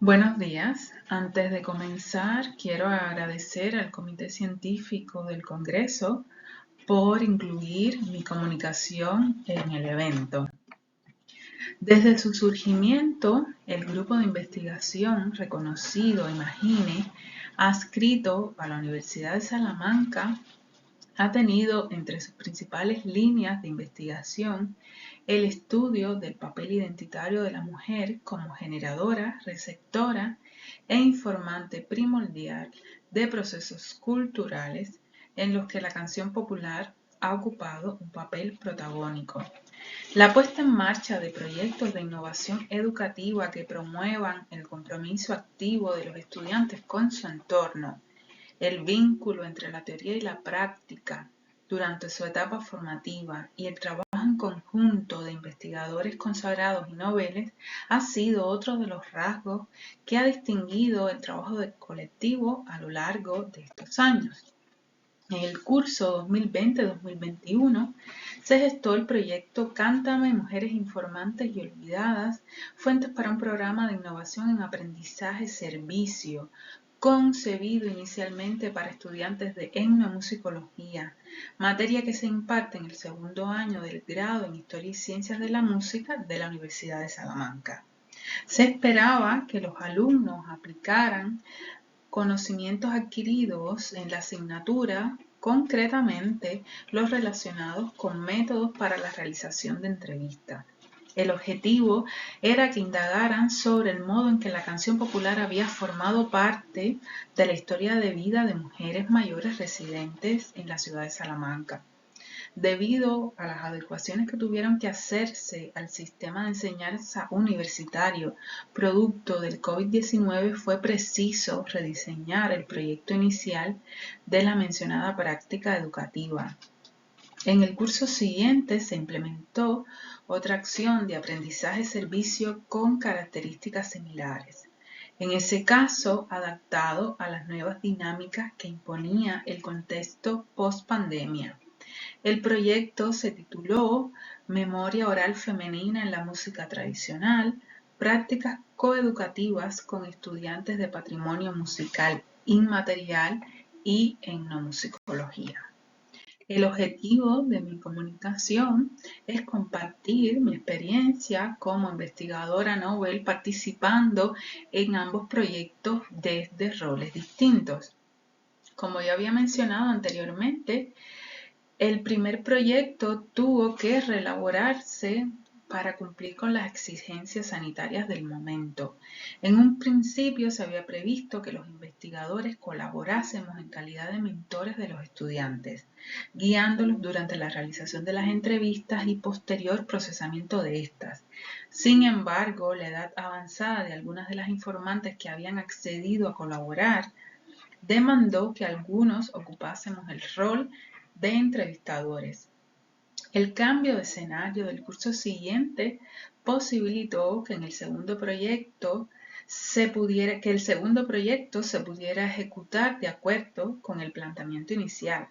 Buenos días. Antes de comenzar, quiero agradecer al Comité Científico del Congreso por incluir mi comunicación en el evento. Desde su surgimiento, el grupo de investigación reconocido Imagine, adscrito a la Universidad de Salamanca, ha tenido entre sus principales líneas de investigación el estudio del papel identitario de la mujer como generadora, receptora e informante primordial de procesos culturales en los que la canción popular ha ocupado un papel protagónico. La puesta en marcha de proyectos de innovación educativa que promuevan el compromiso activo de los estudiantes con su entorno, el vínculo entre la teoría y la práctica durante su etapa formativa y el trabajo en conjunto de investigadores consagrados y noveles ha sido otro de los rasgos que ha distinguido el trabajo del colectivo a lo largo de estos años. En el curso 2020-2021 se gestó el proyecto Cántame, Mujeres Informantes y Olvidadas, Fuentes para un programa de innovación en aprendizaje-servicio, concebido inicialmente para estudiantes de etnomusicología, materia que se imparte en el segundo año del grado en Historia y Ciencias de la Música de la Universidad de Salamanca. Se esperaba que los alumnos aplicaran conocimientos adquiridos en la asignatura, concretamente los relacionados con métodos para la realización de entrevistas. El objetivo era que indagaran sobre el modo en que la canción popular había formado parte de la historia de vida de mujeres mayores residentes en la ciudad de Salamanca. Debido a las adecuaciones que tuvieron que hacerse al sistema de enseñanza universitario producto del COVID-19, fue preciso rediseñar el proyecto inicial de la mencionada práctica educativa. En el curso siguiente se implementó otra acción de aprendizaje-servicio con características similares. En ese caso, adaptado a las nuevas dinámicas que imponía el contexto post-pandemia. El proyecto se tituló Memoria Oral Femenina en la Música Tradicional, prácticas coeducativas con estudiantes de patrimonio musical inmaterial y etnomusicología. El objetivo de mi comunicación es compartir mi experiencia como investigadora novel participando en ambos proyectos desde roles distintos. Como ya había mencionado anteriormente, el primer proyecto tuvo que reelaborarse para cumplir con las exigencias sanitarias del momento. En un principio se había previsto que los investigadores colaborásemos en calidad de mentores de los estudiantes, guiándolos durante la realización de las entrevistas y posterior procesamiento de estas. Sin embargo, la edad avanzada de algunas de las informantes que habían accedido a colaborar demandó que algunos ocupásemos el rol de entrevistadores. El cambio de escenario del curso siguiente posibilitó que el segundo proyecto se pudiera ejecutar de acuerdo con el planteamiento inicial,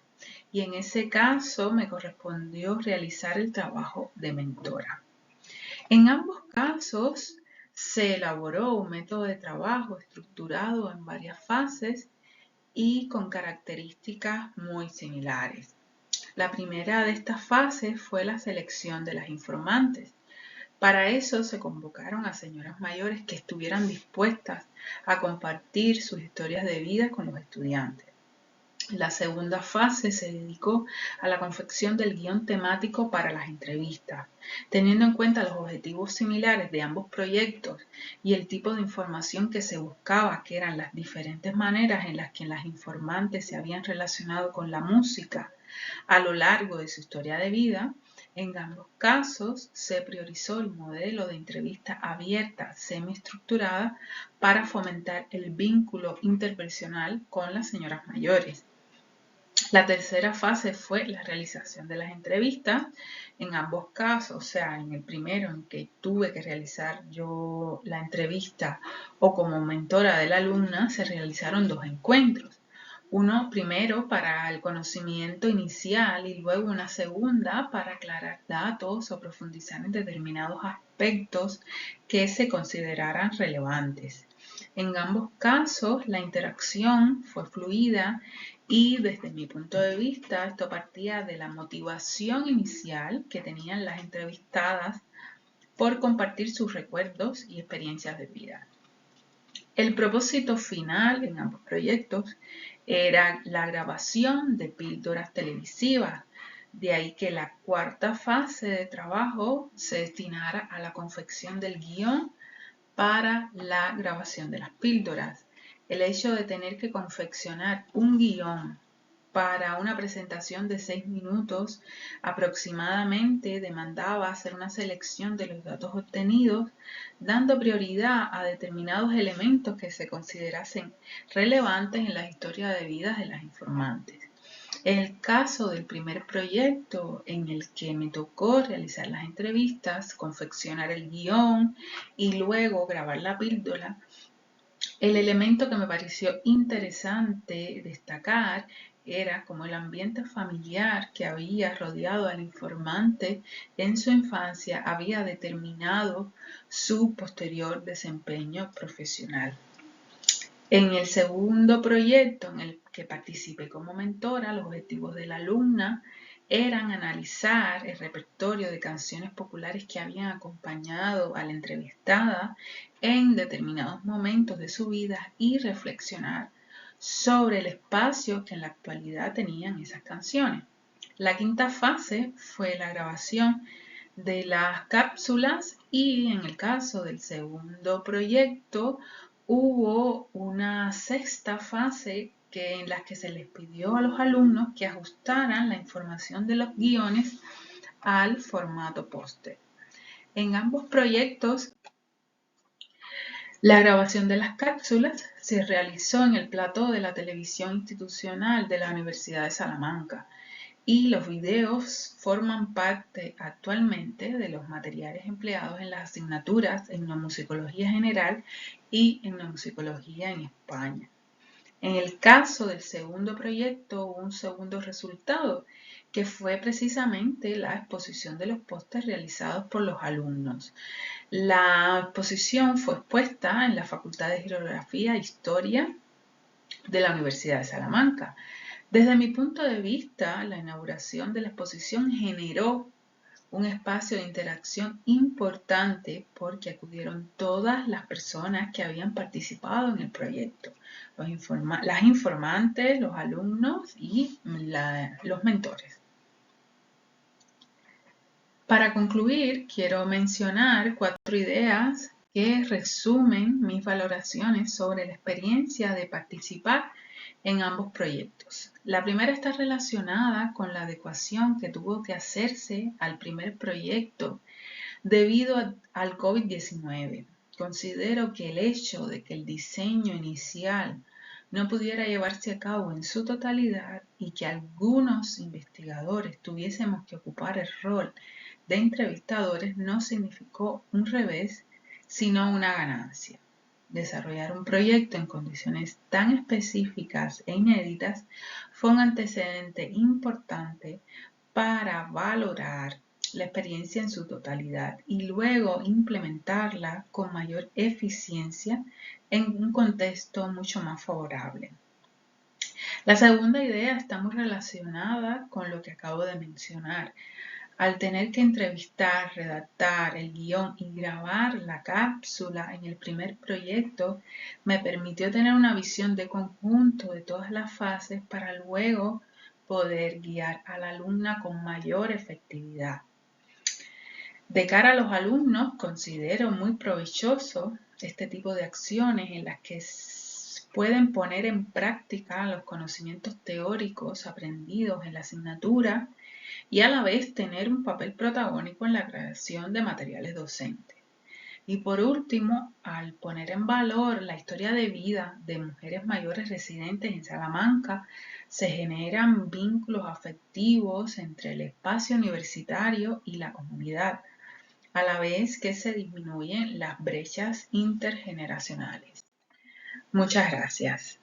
y en ese caso me correspondió realizar el trabajo de mentora. En ambos casos se elaboró un método de trabajo estructurado en varias fases y con características muy similares. La primera de estas fases fue la selección de las informantes. Para eso se convocaron a señoras mayores que estuvieran dispuestas a compartir sus historias de vida con los estudiantes. La segunda fase se dedicó a la confección del guión temático para las entrevistas, teniendo en cuenta los objetivos similares de ambos proyectos y el tipo de información que se buscaba, que eran las diferentes maneras en las que las informantes se habían relacionado con la música a lo largo de su historia de vida. En ambos casos se priorizó el modelo de entrevista abierta, semiestructurada, para fomentar el vínculo interpersonal con las señoras mayores. La tercera fase fue la realización de las entrevistas. En ambos casos, o sea, en el primero en que tuve que realizar yo la entrevista o como mentora de la alumna, se realizaron 2 encuentros. Uno primero para el conocimiento inicial y luego una segunda para aclarar datos o profundizar en determinados aspectos que se consideraran relevantes. En ambos casos, la interacción fue fluida y desde mi punto de vista, esto partía de la motivación inicial que tenían las entrevistadas por compartir sus recuerdos y experiencias de vida. El propósito final en ambos proyectos era la grabación de píldoras televisivas, de ahí que la cuarta fase de trabajo se destinara a la confección del guión para la grabación de las píldoras. El hecho de tener que confeccionar un guión para una presentación de 6 minutos aproximadamente demandaba hacer una selección de los datos obtenidos, dando prioridad a determinados elementos que se considerasen relevantes en la historia de vida de las informantes. En el caso del primer proyecto en el que me tocó realizar las entrevistas, confeccionar el guión y luego grabar la píldora, el elemento que me pareció interesante destacar era como el ambiente familiar que había rodeado al informante en su infancia había determinado su posterior desempeño profesional. En el segundo proyecto en el que participé como mentora, los objetivos de la alumna eran analizar el repertorio de canciones populares que habían acompañado a la entrevistada en determinados momentos de su vida y reflexionar sobre el espacio que en la actualidad tenían esas canciones. La quinta fase fue la grabación de las cápsulas y en el caso del segundo proyecto hubo una sexta fase en la que se les pidió a los alumnos que ajustaran la información de los guiones al formato póster. En ambos proyectos, la grabación de las cápsulas se realizó en el plató de la televisión institucional de la Universidad de Salamanca y los videos forman parte actualmente de los materiales empleados en las asignaturas en etnomusicología general y etnomusicología en España. En el caso del segundo proyecto hubo un segundo resultado, que fue precisamente la exposición de los pósters realizados por los alumnos. La exposición fue expuesta en la Facultad de Geografía e Historia de la Universidad de Salamanca. Desde mi punto de vista, la inauguración de la exposición generó un espacio de interacción importante porque acudieron todas las personas que habían participado en el proyecto, las informantes, los alumnos y los mentores. Para concluir, quiero mencionar 4 ideas que resumen mis valoraciones sobre la experiencia de participar en ambos proyectos. La primera está relacionada con la adecuación que tuvo que hacerse al primer proyecto debido al COVID-19. Considero que el hecho de que el diseño inicial no pudiera llevarse a cabo en su totalidad y que algunos investigadores tuviésemos que ocupar el rol de entrevistadores no significó un revés, sino una ganancia. Desarrollar un proyecto en condiciones tan específicas e inéditas fue un antecedente importante para valorar la experiencia en su totalidad y luego implementarla con mayor eficiencia en un contexto mucho más favorable. La segunda idea está muy relacionada con lo que acabo de mencionar. Al tener que entrevistar, redactar el guión y grabar la cápsula en el primer proyecto, me permitió tener una visión de conjunto de todas las fases para luego poder guiar a la alumna con mayor efectividad. De cara a los alumnos, considero muy provechoso este tipo de acciones en las que pueden poner en práctica los conocimientos teóricos aprendidos en la asignatura y a la vez tener un papel protagónico en la creación de materiales docentes. Y por último, al poner en valor la historia de vida de mujeres mayores residentes en Salamanca, se generan vínculos afectivos entre el espacio universitario y la comunidad, a la vez que se disminuyen las brechas intergeneracionales. Muchas gracias.